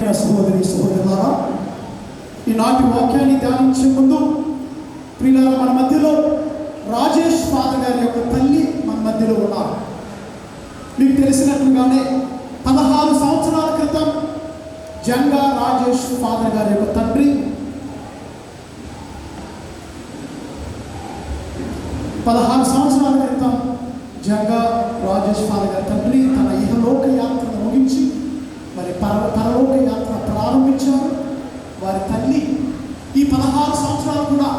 సహోదరి సహోదరులారా, ఈనాటి వాక్యాన్ని ధ్యానించే ముందు ప్రియులారా, మన మధ్యలో రాజేష్ ఫాదర్ గారి యొక్క తల్లి మన మధ్యలో ఉన్నారు. మీకు తెలిసినట్లుగానే 16 సంవత్సరాల క్రితం జంగా రాజేష్ ఫాదర్ గారి యొక్క తండ్రి 16 సంవత్సరాల క్రితం జంగా రాజేష్ ఫాదర్ గారి తండ్రి తన ఇహలోక యాత్రను ముగించి మరి పరలోక యాత్ర ప్రారంభించారు. వారి తల్లి ఈ 16 సంవత్సరాలు కూడా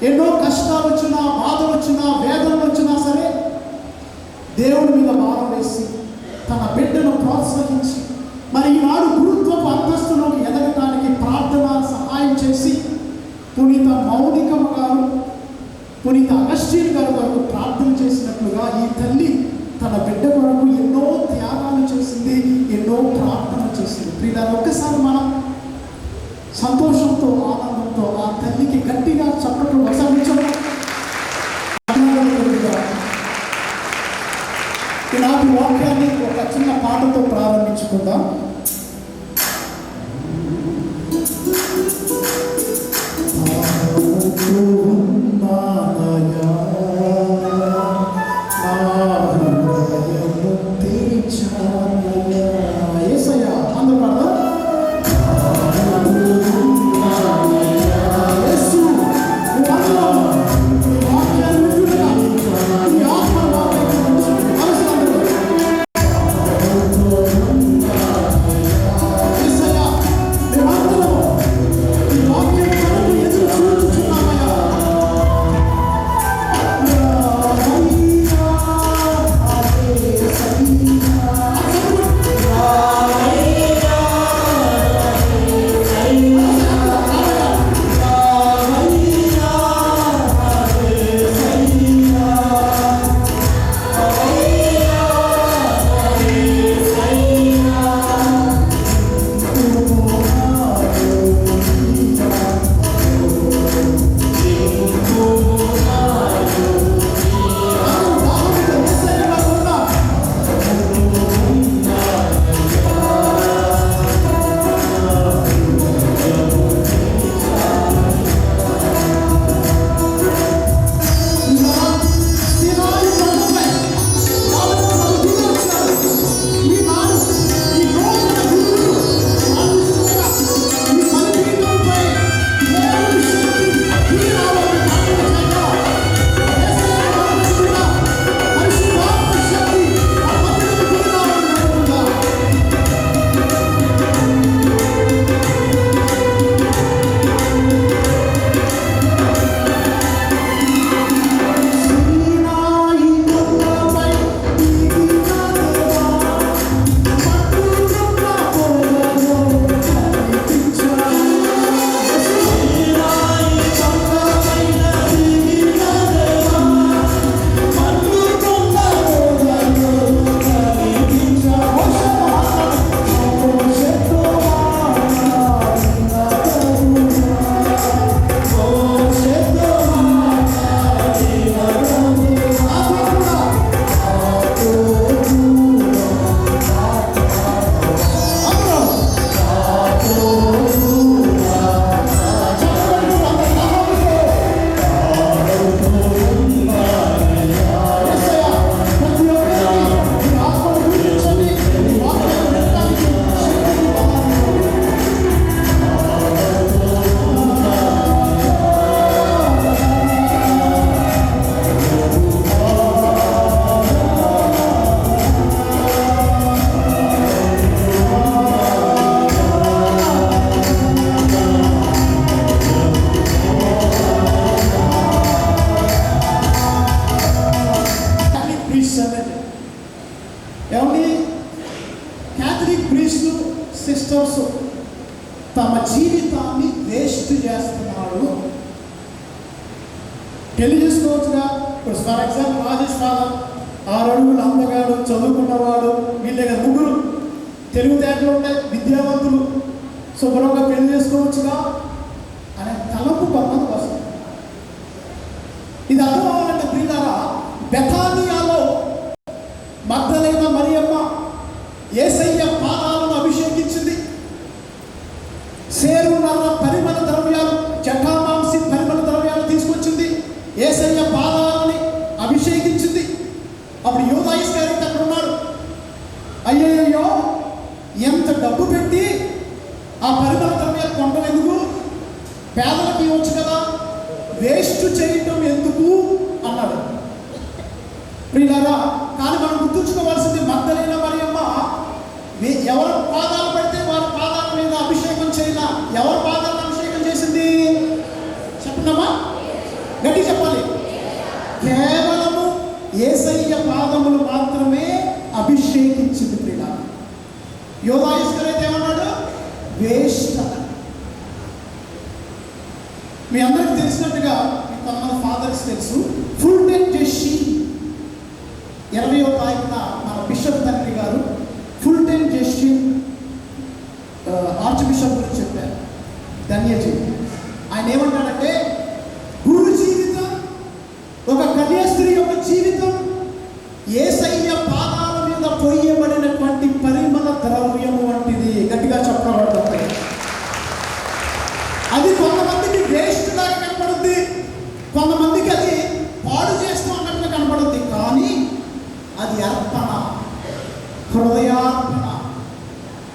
ఎన్నో కష్టాలు వచ్చినా, బాధలు వచ్చినా, వేదనలు వచ్చినా సరే దేవుడి మీద భారం వేసి తన బిడ్డను ప్రోత్సహించి మరి ఈనాడు గురుత్వపు అంతస్తులోకి ఎదగటానికి ప్రార్థన సహాయం చేసి పునీత మౌనికమ్మ గారు, పునీత అగస్టిన్ గారు వరకు ప్రార్థన చేసినట్లుగా ఈ తల్లి తన బిడ్డ కొరకు ఎన్నో త్యాగాలు చేసింది, ఎన్నో ప్రార్థన చేసింది. ప్రియులారా, ఒక్కసారి మనం సంతోషంతో ఆనందంతో ఆ తల్లికి గట్టిగా చప్పట్లు వసరించడం. ఈనాటి వాక్యాన్ని ఒక చిన్న పాటతో ప్రారంభించుకుందాం. సిస్టర్స్ తమ జీవితాన్ని వేస్ట్ చేస్తున్నాడు. పెళ్లి చేసుకోవచ్చుగా. ఇప్పుడు ఫర్ ఎగ్జాంపుల్ రాజేష్ ఫాదర్ 6 అడుగులు అందగాడు, చదువుకున్నవాడు, వీళ్ళే కదా ముగ్గురు తెలివితేటలు ఉన్నాయి, విద్యావంతులు, శుభ్రంగా పెళ్లి చేసుకోవచ్చుగా అనే తలంపు కొంతమందికి వస్తుంది. ఇది అర్థం అవ్వాలంటే ప్రియులారా, బెతానియాలో మగ్దలేన మరియమ్మ యేసయ్య పాదాలను అభిషేకించింది. సేరున్నర పరిమళ ద్రవ్యాలు, జటామాంసి పరిమళ ద్రవ్యాలు తీసుకొచ్చింది. యేసయ్య పాదాలని అభిషేకించింది. అప్పుడు యూదా ఇస్కరియోతు అక్కడ ఉన్నాడు. అయ్యయ్యో, ఎంత డబ్బు పెట్టి ఆ పరిమళ ద్రవ్యాలు కొనడం ఎందుకు? పేదలకు ఇవ్వచ్చు కదా, వేస్ట్ చేయటం ఎందుకు అన్నాడు. ప్రియులారా, కానీ మనం గుర్తుంచుకోవాల్సింది, మగ్దలేన మరియమ్మ ఎవరు పాదాలు పడితే వారి పాదాల మీద అభిషేకం చేయాల. ఎవరి పాదాలను అభిషేకం చేసింది చెప్పండమ్మా, గట్టి చెప్పాలి. కేవలము యేసయ్య పాదములు మాత్రమే అభిషేకించింది. ప్రియులారా, యూదా ఇస్కరియోతు ఏమన్నాడు? వేస్ట్ అన్నాడు. మీ అందరికీ తెలిసినట్టుగా, కొంతమంది ఫాదర్స్ తెలుసు, ఫుల్టన్ జెస్సీ 20వ తారీఖున మన బిషప్ తండ్రి గారు ఫుల్టన్ జెస్సీ ఆర్చ్ బిషప్ గురించి చెప్పారు. ధన్యజీవి ఆయన ఏమంటాడంటే, గురు జీవితం, ఒక కన్యాస్త్రీ యొక్క జీవితం యేసయ్య పాదాల మీద పోయబడినటువంటి పరిమళ ద్రవ్యము వంటిది. గట్టిగా చెప్పబడుతుంది. అది కొంతమందికి వేస్ట్ లాగా కనపడుద్ది, కొంతమందికి అది పాడు చేస్తూ అన్నట్లు కనపడుద్ది. కానీ అది అర్పణ, హృదయార్పణ.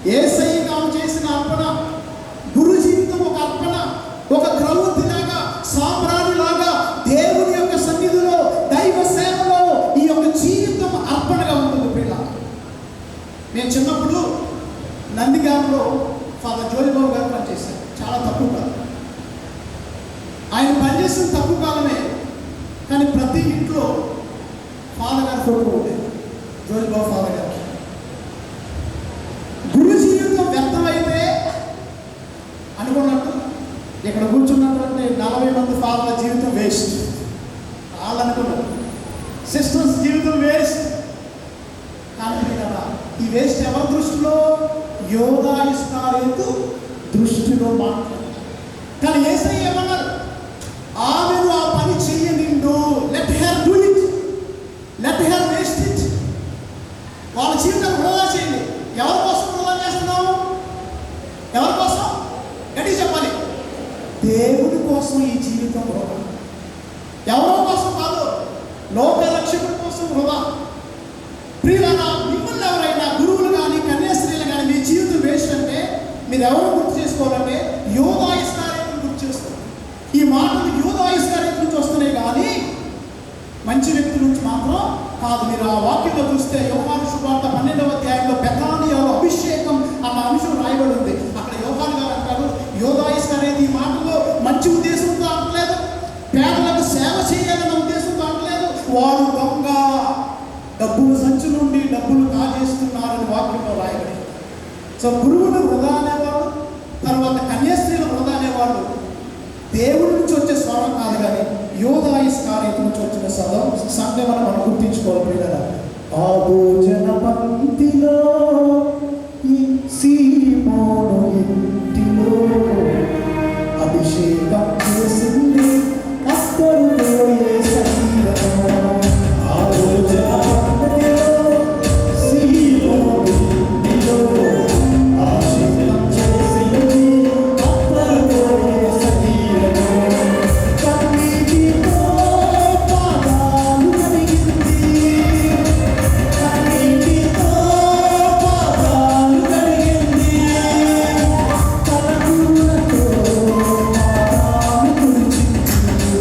యేసయ్య తాను చేసిన అర్పణ. గురు జీవితం ఒక అర్పణ, ఒక క్రౌతిలాగా, సామ్రాణిలాగా దేవుని యొక్క సన్నిధిలో, దైవ సేవలో ఈ యొక్క జీవితం అర్పణగా ఉంటుంది. పిల్ల, నేను చిన్నప్పుడు నందిగామలో ఫాదర్ జోలిబాబు గారు పనిచేశారు. చాలా తక్కువ కాలం ఆయన పనిచేసిన తక్కువ కాలమే, కానీ ప్రతి ఇంట్లో ఫాదర్ గారు ఫోటో ఉండేది. జోలిబాబు ఫాదర్ గారు. గురు జీవితం వ్యర్థమైతే అనుకున్నట్టు ఇక్కడ కూర్చున్నటువంటి 40 మంది ఫాదర్ల జీవితం వేస్ట్ వాళ్ళు అనుకున్నారు. సిస్టర్స్ జీవితం వేస్ట్. కానీ కదా, ఈ వేస్ట్ ఎవరి దృష్టిలో? యూదా ఇస్కరియోతు దృష్టిలో మాట్లాడు. కానీ యేసయ్య ఏమన్నారు? ఆమెను ఆ పని చెయ్యనిండు. Let her do it, let her waste it. వాళ్ళ జీవితం వృధా చేయండి. ఎవరి కోసం వృధా చేస్తున్నావు? ఎవరి కోసం? గట్టి చెప్పాలి. దేవుడి కోసం ఈ జీవితం వృధా. ఎవరో కోసం కాదు, లోక రక్షకుడి కోసం వృధా. ప్రియులారా, మిమ్మల్ని ఎవరైనా గురువులు కానీ కన్యాస్త్రీలు కానీ మీ జీవితం వేస్ట్ అంటే మీరు ఎవరు గుర్తు చేసుకోవాలంటే యూదా ఇస్కరియోతును గుర్తు చేసుకోవాలి. ఈ మాటలు యూదా ఇస్కరియోతు నుంచి వస్తున్నాయి కానీ మంచి వ్యక్తుల నుంచి మాత్రం కాదు. మీరు ఆ వాక్యంలో చూస్తే యోహాను సువార్త 12వ అధ్యాయంలో బెతానియాలో అభిషేకం అన్న అంశం రాయబడి ఉంది. అక్కడ యోహాను గారు అంటారు, యూదా ఇస్కరియోతు ఈ మాటలో మంచి ఉద్దేశంతో అనట్లేదు, పేదలకు సేవ చేయాలన్న ఉద్దేశంతో అనట్లేదు. వాడు దొంగ, డబ్బులు సంచి నుండి డబ్బులు కాజేస్తున్నారని వాక్యంలో రాయబడి. సో గురువులు వృధా అనేవాడు, తర్వాత కన్యాస్త్రీలు వృధా అనేవాడు దేవుడి నుంచి వచ్చే స్వరం కాదు, కానీ యూదా ఇస్కరియోతు నుంచి వచ్చిన సంఘం మనం గుర్తించుకోవాలి. కదా, ఆ భోజన పంక్తిలో ఈ సీమోను ఇంటిలో అభిషేకం చేసింది అక్కడితో యేసయ్యను. ఆ భోజన పంక్తిలో సీమోను ఇంటిలో అభిషేకం చేసింది అక్కడితో యేసయ్యను. కన్నీటితో పాదాలు కడిగింది, కన్నీటితో పాదాలు కడిగింది, తలపులతో పాదాలు తుడిచింది,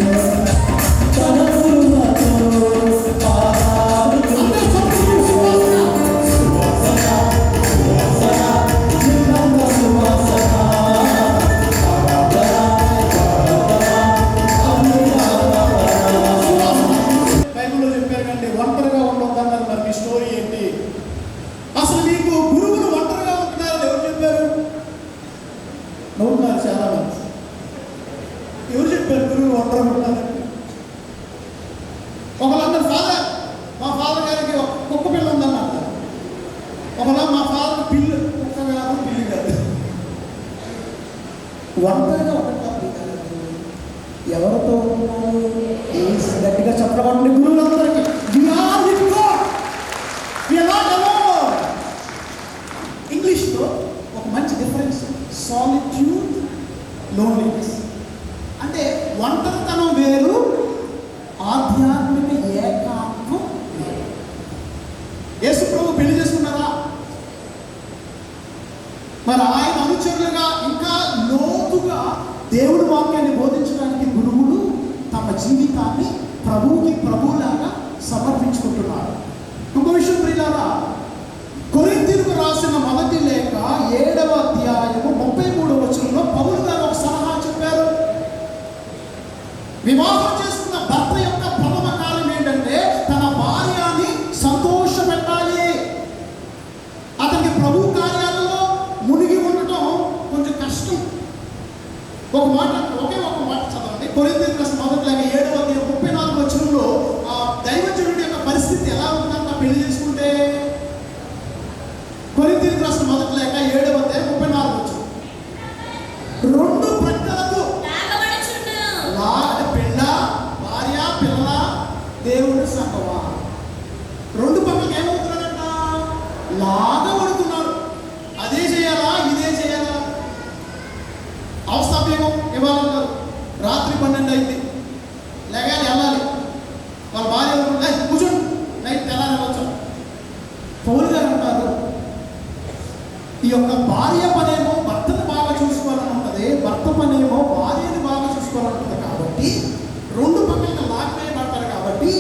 తలపులతో పాదాలు తుడిచింది. సువాసన, సువాసన, నిన్న సువాసన, బైబిల్లో చెప్పారు కంటే ఒంటరిగా ఉండొద్దన్నారు. మరి మీ స్టోరీ ఏంటి? అసలు మీకు గురువులు ఒంటరిగా ఉంటున్నారని ఎవరు చెప్పారు? నవ్వుతున్నారు చాలా మంది. ఎవరు చెప్పారు గురువులు ఒంటరిగా ఉంటారని? ఒకళ్ళందరూ ఫాదర్, మా ఫాదర్ గారికి ఒక కుక్క పిల్ల ఉందన్నారు. ఒకళ్ళ మా ఫాదర్ పిల్లి, కుక్క కాదు పిల్లి కాదు. ఒంటరిగా ఉంటారు. ఎవరితో ఉన్నారు? గట్టిగా చెప్పబడి గురువులందరికీ ఇంగ్లీష్లో ఒక మంచి డిఫరెన్స్, సాలిట్యూడ్ లోన్లీనెస్ అంటే ఒంటరితనం వేరు, ఆధ్యాత్మిక ఏకాంతం వేరు. యేసు ప్రభు పెళ్లి చేసుకున్నారా? మరి ఆయన అనుచరులుగా ఇంకా లోతుగా దేవుడి వాక్యాన్ని బోధించడానికి గురువులు తమ జీవితాన్ని ప్రభువుకి ప్రభువులాగా సమర్పించుకుంటున్నారు. ఇంకో విషయం ప్రియులారా, కొరింథీయులకు రాసిన మొదటి లేఖ 7వ అధ్యాయము 33వ వచనంలో పౌలు గారు ఒక సలహా చెప్పారు. వివాహం చేసుకున్న భర్త యొక్క ప్రథమ కార్యం ఏంటంటే తన భార్యని సంతోషపెట్టాలి. అతనికి ప్రభు కార్యాలలో మునిగి ఉండటం కొంచెం కష్టం. ఒకే ఒక మాట చదవండి. కొరింథీయులకు రాసిన మొదటి లేఖ 7వ అధ్యాయం 34వ వచనంలో దైవజనుడి యొక్క పరిస్థితి ఎలా ఉందంట పెళ్లి చేసుకుంటే. కొరింథీయులకు రాసిన మొదటి లేఖ 7వ అధ్యాయం 34వ వచనం. రెండు ప్రక్కలకు పెళ్ళ, భార్య, పిల్లల, దేవుడి సంగమా, రెండు పక్కలకు ఏమవుతున్నాడంట? లాగబడుతున్నాడు. అదే చేయాలా, ఇదే చేయాలా? అవస్థాపేమో ఇవ్వాలన్నారు. రాత్రి 12 అయింది, లేగాలి వెళ్ళాలి. వాళ్ళ భార్య కూర్చోండి, నైట్ తెల్లారి వచ్చాం. పౌలు గారు అంటారు, ఈ యొక్క భార్య పనేమో భర్తను బాగా చూసుకోవాలని ఉంటుంది, భర్త పనేమో భార్యని బాగా చూసుకోవాలని ఉంటుంది. కాబట్టి రెండు పక్కన లాగవేయబడతారు. కాబట్టి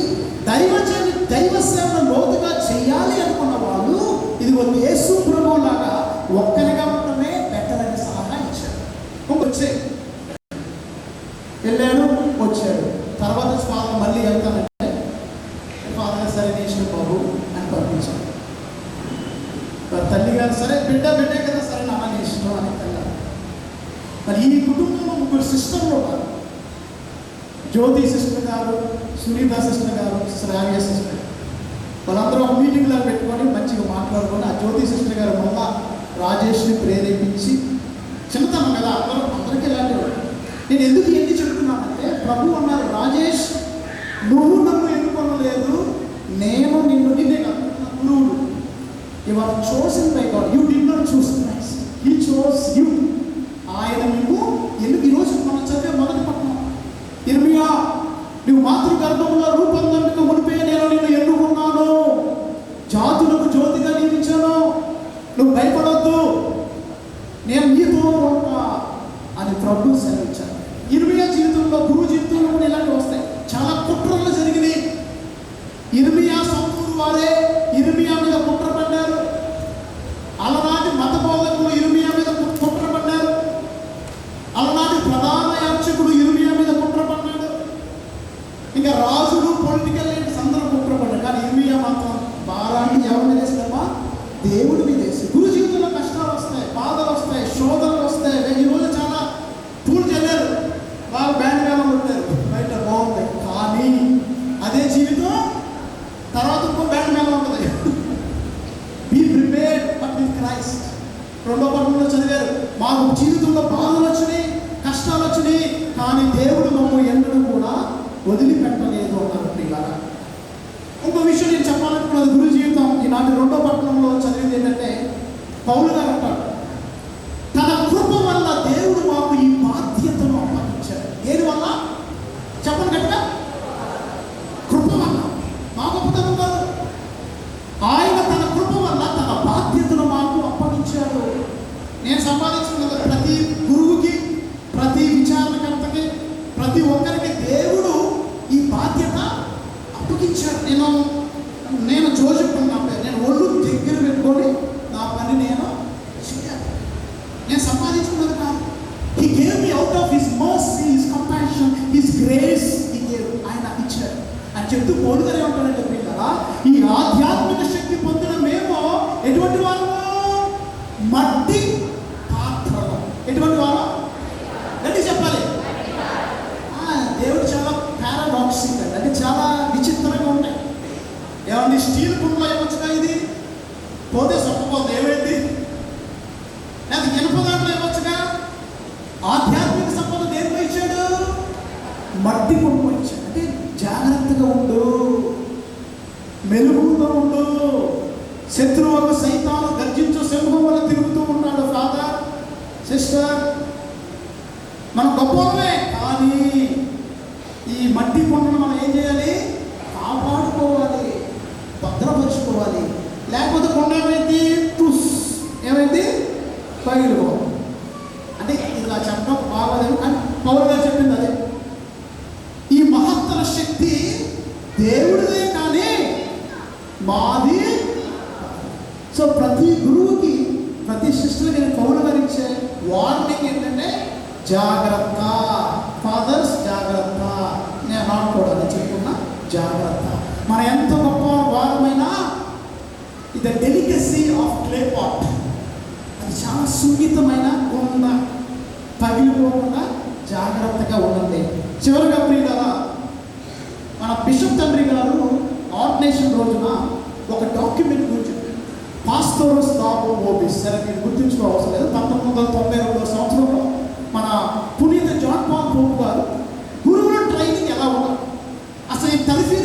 దైవ సేవను లోతుగా చేయాలి అనుకున్న వాళ్ళు ఇదిగో యేసు ప్రభువు లాగా ఒక్కరిగా ఉండటమే బెటర్ అని సలహా ఇచ్చారు. వెళ్ళాడు, వచ్చాడు. తర్వాత ఫాదర్ మళ్ళీ వెళ్తానంటే ఫాదర్ సరే నేసిన బాబు అని పంపించాడు. తల్లి గారు సరే బిడ్డే కదా, సరే నాన్న నీ ఇష్టం అని వెళ్ళారు. మరి ఈ కుటుంబంలో 3 సిస్టర్లు ఉన్నారు. జ్యోతి సిస్టర్ గారు, సునీత సిస్టర్ గారు, శ్రావ్య సిస్టర్. వాళ్ళందరూ ఒక మీటింగ్లో పెట్టుకొని మంచిగా మాట్లాడుకొని ఆ జ్యోతి సిస్టర్ గారు మళ్ళా రాజేష్ని ప్రేరేపించి, చిన్నతనం కదా అందరికీ ఇలాంటి. నేను ఎందుకు ఎన్ని చెప్తున్నానంటే ప్రభు అన్నారు, రాజేష్ నువ్వు నన్ను ఎన్నుకోనలేదు, నేను నిన్నే కాదు గురువుడు. You are chosen by God, you did not choose Christ, he chose you. ఆయన నువ్వు ఎందుకు ఈరోజు మనం చదివే మొదటి పట్టణం ఇర్మియా, నువ్వు మాతృగర్భంలో రూపొందడానికి మునిపే నేను నిన్ను ఎన్నుకున్నాను, జాతులకు జ్యోతిగా నియమించాను, నువ్వు భయపడొద్దు, నేను నీతో ఉంటా అని ప్రభు సెలవిచ్చాను. ఇర్మియా జీవితంలో, గురువు జీవితంలో కూడా ఇలాంటివి వస్తాయి. చాలా కుట్రలు జరిగినాయి. ఇర్మియా సంపూర్ వారే ఇర్మియా మీద కుట్ర పడ్డారు. అలనాటి మత బోధకులు ఇర్మియా మీద కుట్ర పడ్డారు. అలనాటి ప్రధాన యాచకుడు ఇర్మియా మీద కుట్ర పడ్డాడు. ఇంకా రాజులు, పొలిటికల్ లీడర్స్ అందరూ కుట్ర పడ్డారు. కానీ ఇర్మియా మాత్రం భారాన్ని ఎవరి మీద వేస్తామా? దేవుడి మీద వేసి. గురు జీవితంలో కష్టాలు వస్తాయి, బాధలు వస్తాయి, శోధనలు వస్తాయి. ఈరోజు చాలా పూలు చల్లారు, వాళ్ళు బ్యాండ్ మేళం కొట్టారు, బయట బాగుంది. కానీ అదే జీవితం తర్వాత ఇంకో బ్యాండ్ మేళం ఉంటుంది. Be prepared but with Christ. 2వ పట్టణంలో చదివారు, మాకు జీవితంలో బాధలు వచ్చినాయి, కష్టాలు వచ్చినాయి, కానీ దేవుడు మమ్మల్ని ఎన్నడూ కూడా వదిలిపెట్టలేదు అన్నారు. ప్రియులారా, ఇంకో విషయం నేను చెప్పాలనుకున్నది గురు జీవితం ఈనాటి 2వ పట్టణంలో చదివింది ఏంటంటే పౌలు గారు అంటాడు, తన కృప వల్ల దేవుడు మాకు ఈ బాధ్యతను అప్పగించాడు. దేని వల్ల చెప్పండి గట్టిగా? కృప వల్ల. మా గొప్పతనం కాదు, ఆయన తన కృప వల్ల తన బాధ్యతను మాకు అప్పగించాడు. నేను సంపాదించుకున్న ప్రతి గురువుకి, ప్రతి విచారణకర్తకి, ప్రతి ఒక్కరికి దేవుడు ఈ బాధ్యత అప్పగించాడు. నేను జోజుకున్నా, నేను ఒళ్ళు దగ్గర పెట్టుకొని నా పని నేను చేయాలి. నేను సంపాదించుకున్నది కాదు. He gave me out of his mercy, his compassion, his grace. He gave. ఆయన ఇచ్చాడు అని చెప్తూ పౌలు గారు ఏమంటాడంటే పిల్లరా, ఈ ఆధ్యాత్మిక శక్తి పొందిన మేము ఎటువంటి వారు? మట్టి పాత్రలు. ఎటువంటి వారు? గట్టి చెప్పాలి. దేవుడు చాలా పారాడాక్సిక్ అండి, అంటే చాలా విచిత్రంగా ఉంటాయి. ఏమండి స్టీల్ కుండలో ఏమొచ్చుగా ఇది పోతే సొప్పపోతే ఏమైంది? లేదా ఇనుప దాంట్లో ఏమొచ్చుగా? ఆధ్యాత్మిక సంపద దేనిపై ఇచ్చాడు? మట్టి కుండపై ఇచ్చాడు. అంటే జాగ్రత్తగా ఉండు, మెలుగుతో ఉండు. శత్రువు సైతాను గర్జించు సింహం వల్ల తిరుగుతూ ఉన్నాడు. ఫాదర్, సిస్టర్, మనం గొప్పవే, కానీ ఈ మట్టి కొండను మనం ఏం చేయాలి? కాపాడుకోవాలి, భద్రపరుచుకోవాలి. లేకపోతే కొండ ఏమైంది? ఏమైంది? పగిలిపోవాలి. అంటే ఇలా చెప్పడం బాగోలేదు అని పౌలు గారు చెప్పింది అదే. ఈ మహత్తర శక్తి దేవుడిదే కానీ మాది. సో ప్రతి గురువుకి, ప్రతి శిష్యులకి పౌలు గారు ఇచ్చే వార్నింగ్ ఏంటంటే జాగ్రత్త, ఫాదర్స్ జాగ్రత్త. నేను నాటుకోవడానికి చెప్పుకున్నా జాగ్రత్త. మన ఎంత గొప్ప వారమైనా ఇది డెలికసీ ఆఫ్ క్లే పాట్, అది చాలా సున్నితమైన కొండ, పగిలిపోకుండా జాగ్రత్తగా ఉండండి. చివరిగా ప్రియులారా, మన బిషప్ తండ్రి గారు ఆర్డినేషన్ రోజున ఒక డాక్యుమెంట్ గురించి పాస్టోరస్ దాబో ఓబిస్, సరే మీరు గుర్తుంచుకోవాల్సిన లేదు, 1992 సంవత్సరంలో మన పునీత జాన్ పాల్ పోప్ గారు గురువుల ట్రైనింగ్ ఎలా ఉండాలి, అసలు ఈ తలఫీ